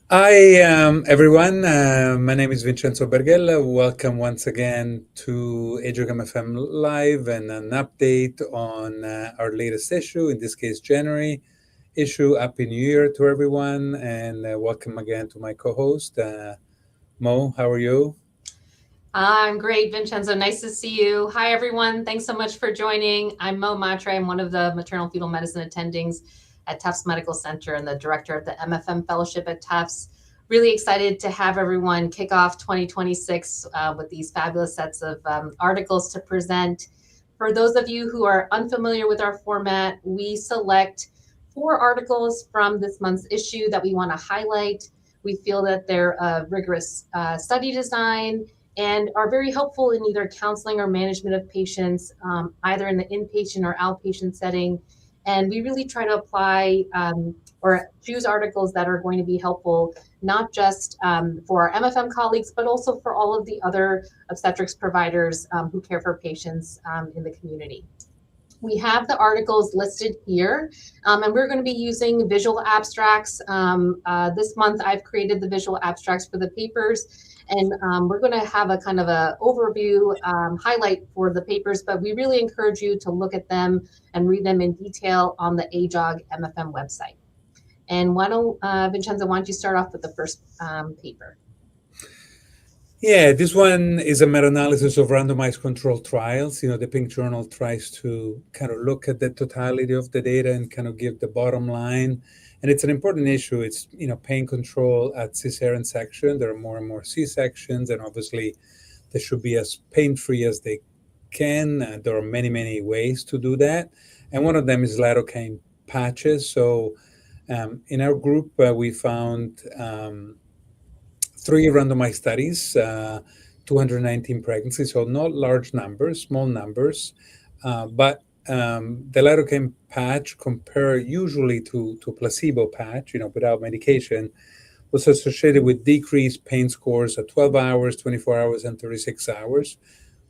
Hi, everyone. My name is Vincenzo Berghella. Welcome once again to AJOG MFM Live and an update on our latest issue, in this case, January issue. Happy New Year to everyone, and welcome again to my co-host, Mo. How are you? I'm great, Vincenzo. Nice to see you. Hi, everyone. Thanks so much for joining. I'm Mo Mhatre. I'm one of the maternal fetal medicine attendings at Tufts Medical Center and the director of the MFM Fellowship at Tufts. Really excited to have everyone kick off 2026 with these fabulous sets of articles to present. For those of you who are unfamiliar with our format, we select 4 articles from this month's issue that we want to highlight. We feel that they're a rigorous study design and are very helpful in either counseling or management of patients, either in the inpatient or outpatient setting. And we really try to apply or choose articles that are going to be helpful, not just for our MFM colleagues, but also for all of the other obstetrics providers who care for patients in the community. We have the articles listed here, and we're going to be using visual abstracts. This month, I've created the visual abstracts for the papers, and we're going to have a kind of a overview highlight for the papers, but we really encourage you to look at them and read them in detail on the AJOG MFM website. And why don't, Vincenzo, why don't you start off with the first paper? Yeah, this one is a meta-analysis of randomized controlled trials. The Pink Journal tries to kind of look at the totality of the data and kind of give the bottom line. And it's an important issue. It's, pain control at cesarean section. There are more and more C-sections, and obviously they should be as pain-free as they can. There are many, many ways to do that. And one of them is lidocaine patches. So in our group, we found 3 randomized studies, 219 pregnancies, so not large numbers, small numbers, but the lidocaine patch compared usually to placebo patch, without medication, was associated with decreased pain scores at 12 hours, 24 hours, and 36 hours,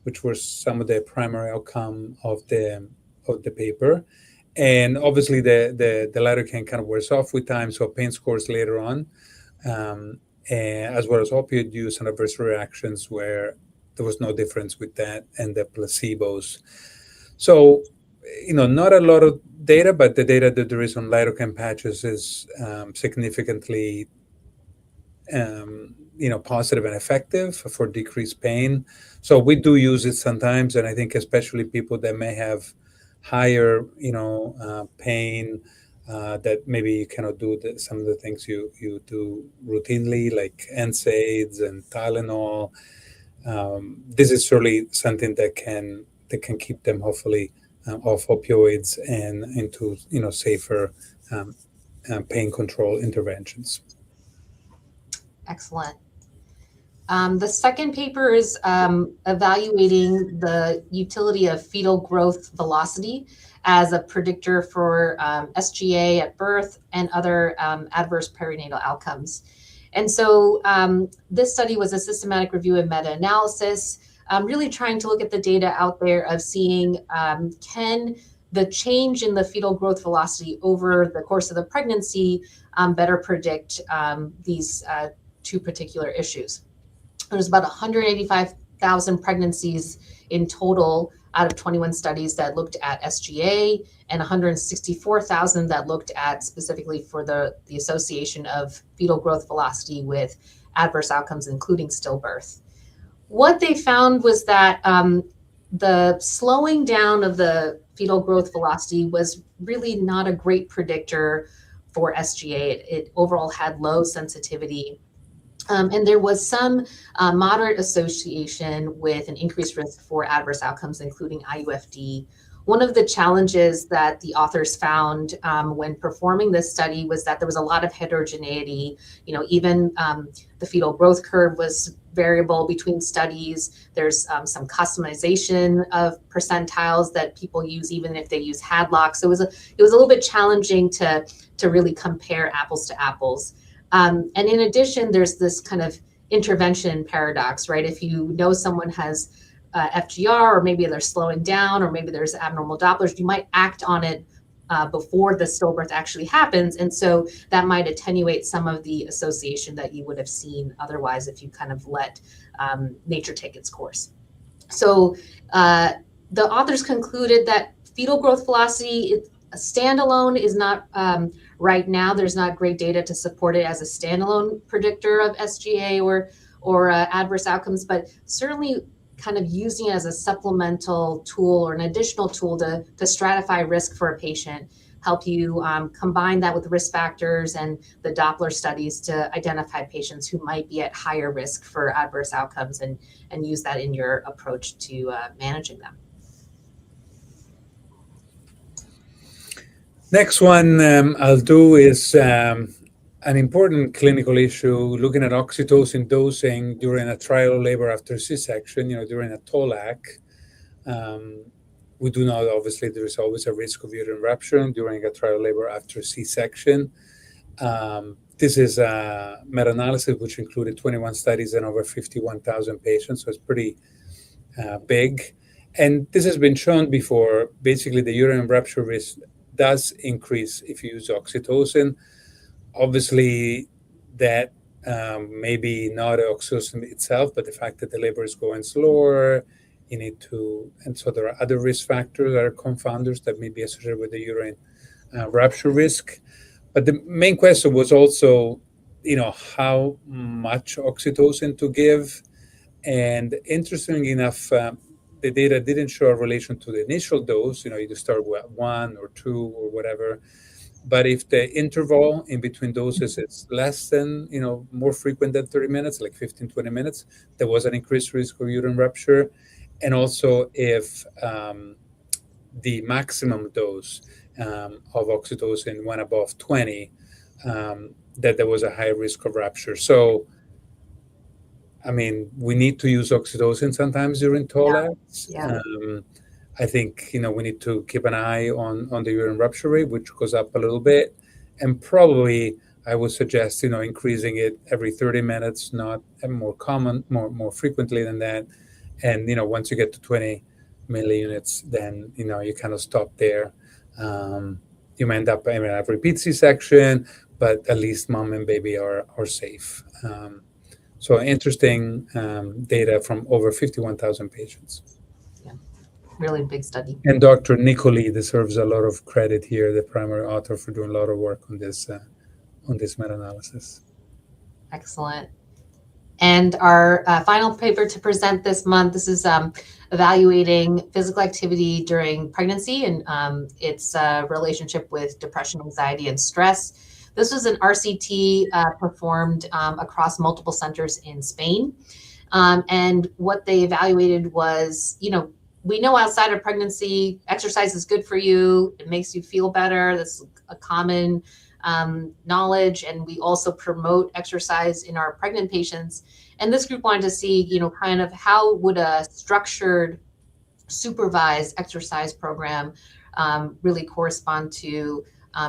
which were some of the primary outcome of the paper. And obviously, the lidocaine kind of wears off with time, so pain scores later on. As well as opioid use and adverse reactions, where there was no difference with that and the placebos. So, not a lot of data, but the data that there is on lidocaine patches is significantly, positive and effective for decreased pain. So we do use it sometimes, and I think especially people that may have higher, pain, that maybe you cannot do some of the things you do routinely, like NSAIDs and Tylenol. This is certainly something that can keep them hopefully off opioids and into safer pain control interventions. Excellent. The second paper is evaluating the utility of fetal growth velocity as a predictor for SGA at birth and other adverse perinatal outcomes. And so this study was a systematic review and meta-analysis, really trying to look at the data out there of seeing can the change in the fetal growth velocity over the course of the pregnancy better predict these 2 particular issues. There was about 185,000 pregnancies in total out of 21 studies that looked at SGA, and 164,000 that looked at specifically for the association of fetal growth velocity with adverse outcomes, including stillbirth. What they found was that the slowing down of the fetal growth velocity was really not a great predictor for SGA. It overall had low sensitivity. And there was some moderate association with an increased risk for adverse outcomes, including IUFD. One of the challenges that the authors found when performing this study was that there was a lot of heterogeneity. Even the fetal growth curve was variable between studies. There's some customization of percentiles that people use, even if they use Hadlock. So it was a little bit challenging to really compare apples to apples. And in addition, there's this kind of intervention paradox, right? If you know someone has FGR, or maybe they're slowing down, or maybe there's abnormal Dopplers, you might act on it before the stillbirth actually happens. And so that might attenuate some of the association that you would have seen otherwise if you kind of let nature take its course. So the authors concluded that fetal growth velocity standalone is not, right now, there's not great data to support it as a standalone predictor of SGA or adverse outcomes, but certainly kind of using it as a supplemental tool or an additional tool to stratify risk for a patient, help you combine that with risk factors and the Doppler studies to identify patients who might be at higher risk for adverse outcomes and use that in your approach to managing them. Next one I'll do is an important clinical issue, looking at oxytocin dosing during a trial labor after C-section, during a TOLAC. We do know, obviously, there is always a risk of uterine rupture during a trial labor after C-section. This is a meta-analysis which included 21 studies and over 51,000 patients, so it's pretty big. And this has been shown before. Basically, the uterine rupture risk does increase if you use oxytocin. Obviously, that maybe not oxytocin itself, but the fact that the labor is going slower, you need to, and so there are other risk factors that are confounders that may be associated with the uterine rupture risk. But the main question was also, how much oxytocin to give. And interestingly enough, the data didn't show a relation to the initial dose, you just start with 1 or 2 or whatever. But if the interval in between doses is less than, more frequent than 30 minutes, like 15, 20 minutes, there was an increased risk of uterine rupture. And also if the maximum dose of oxytocin went above 20, that there was a high risk of rupture. So, we need to use oxytocin sometimes during TOLACs. Yeah. I think, we need to keep an eye on the uterine rupture rate, which goes up a little bit. And probably I would suggest, increasing it every 30 minutes, not more frequently than that. And, once you get to 20 milliunits, then, you kind of stop there. You may end up having a repeat C-section, but at least mom and baby are safe. So interesting data from over 51,000 patients. Yeah, really big study. And Dr. Nicoli deserves a lot of credit here, the primary author, for doing a lot of work on this meta-analysis. Excellent. And our final paper to present this month, this is evaluating physical activity during pregnancy and its relationship with depression, anxiety, and stress. This was an RCT performed across multiple centers in Spain. And what they evaluated was, we know outside of pregnancy, exercise is good for you. It makes you feel better. That's a common knowledge. And we also promote exercise in our pregnant patients. And this group wanted to see, kind of how would a structured, supervised exercise program really correspond to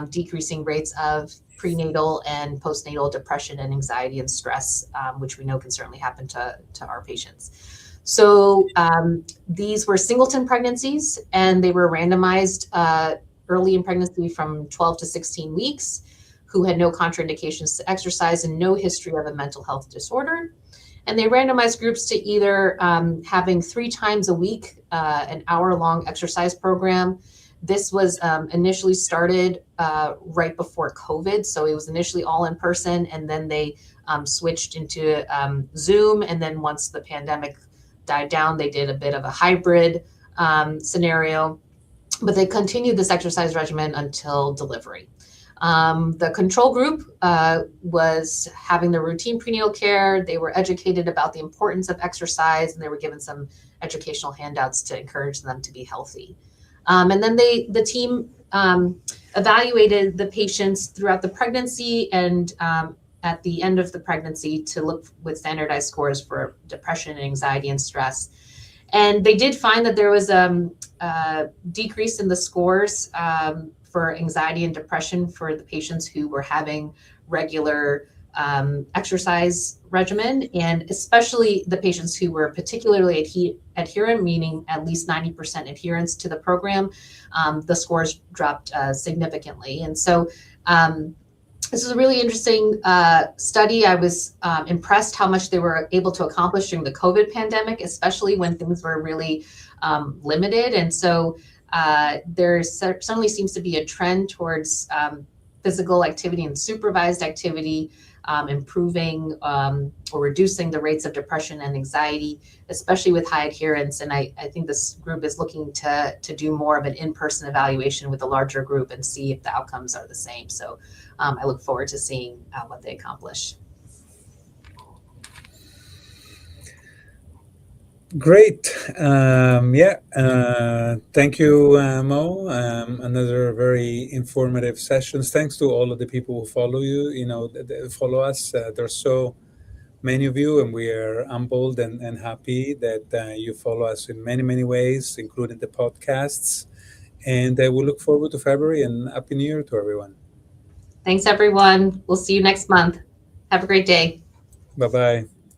decreasing rates of prenatal and postnatal depression and anxiety and stress, which we know can certainly happen to our patients. So these were singleton pregnancies, and they were randomized early in pregnancy from 12 to 16 weeks, who had no contraindications to exercise and no history of a mental health disorder. And they randomized groups to either having 3 times a week an hour-long exercise program. This was initially started right before COVID. So it was initially all in person, and then they switched into Zoom. And then once the pandemic died down, they did a bit of a hybrid scenario. But they continued this exercise regimen until delivery. The control group was having the routine prenatal care. They were educated about the importance of exercise, and they were given some educational handouts to encourage them to be healthy. And then the team evaluated the patients throughout the pregnancy and at the end of the pregnancy to look with standardized scores for depression and anxiety and stress. And they did find that there was a decrease in the scores for anxiety and depression for the patients who were having regular exercise regimen, and especially the patients who were particularly adherent, meaning at least 90% adherence to the program, the scores dropped significantly. And so this is a really interesting study. I was impressed how much they were able to accomplish during the COVID pandemic, especially when things were really limited. And so there certainly seems to be a trend towards physical activity and supervised activity, improving or reducing the rates of depression and anxiety, especially with high adherence. And I think this group is looking to do more of an in-person evaluation with a larger group and see if the outcomes are the same. So I look forward to seeing what they accomplish. Great. Thank you, Mo. Another very informative sessions. Thanks to all of the people who follow you, follow us. There's so many of you, and we are humbled and happy that you follow us in many, many ways, including the podcasts. And we look forward to February, and Happy New Year to everyone. Thanks, everyone. We'll see you next month. Have a great day. Bye-bye.